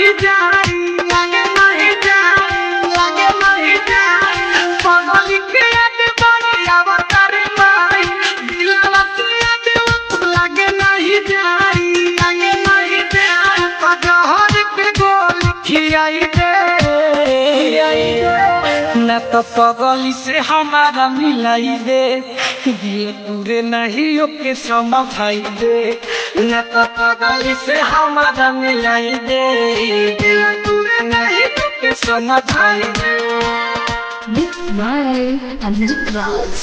नहीं जाई आगे नहीं जाई आगे नहीं जाई पगल के याद बड़ी अवतार माई दिलवा से याद लागे नहीं जाई आगे नहीं जाई पजहर के गोल खियाई दे ना तो पगली से हमारा मिलाई दे दिल पूरे नहीं ओके समझाई दे ना तो पगली से हमारा मिलाई दे दिल पूरे नहीं ओके समझाई दे Mixed by Anjit Raj.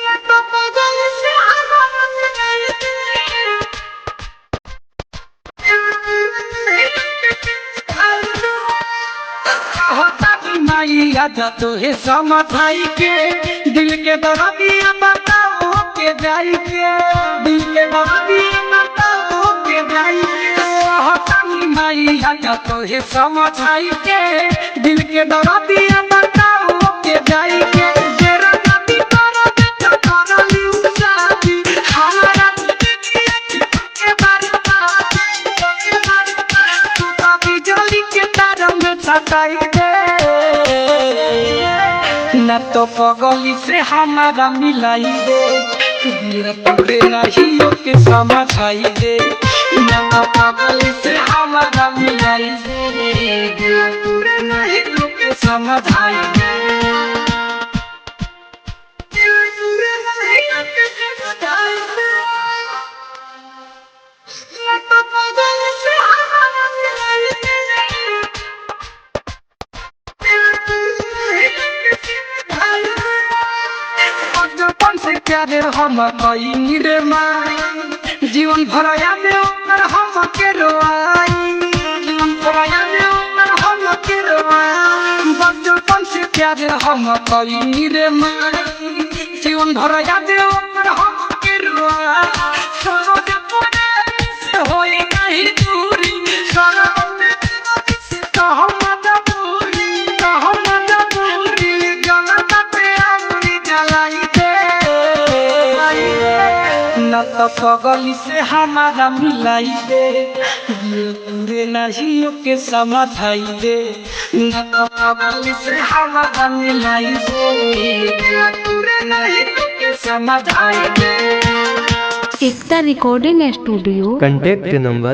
ना तो पगली से हमारा मिलाई दे आजा तो है समझाई के दिल के दर्दिया बताओ के जाई के दिल के दर्दिया बताओ के जाई के हटानी माई आजा तो है समझाई के दिल के दर्दिया बताओ के जाई के जेरा नदी पर बेटा कर लियो शादी हमारा के बारे तू तो बिजली के तार में छटाई दे ना तो पगली से हमारा मिलाई दे दिल पूरे नहीं ओके समझाई दे ना तो पगली से हमारा मिलाई दे दिल पूरे नहीं ओके समझाई दे दिल पूरे नहीं ओके समझाई दे ना तो पगली से हमारा मिलाई दे बचपन से प्यारे हम कई रे माई जीवन भर याद उमर हम के रोआई जीवन भर याद उमर हम के रोआई बचपन से प्यारे हम कई रे माई जीवन भर याद उमर हम के रोआई सोनो जब से होई नहीं दूरी सोनो तो हम मजबूरी तो हम मजबूरी जनता पे आउरी जलाई दे ना तो पगली से हमारा मिलाई दे दिल पूरे नहीं ओके समझाई दे ना तो पगली से हमारा मिलाई दे दिल पूरे नहीं ओके समझाई दे Ekta Recording Studio. Contact number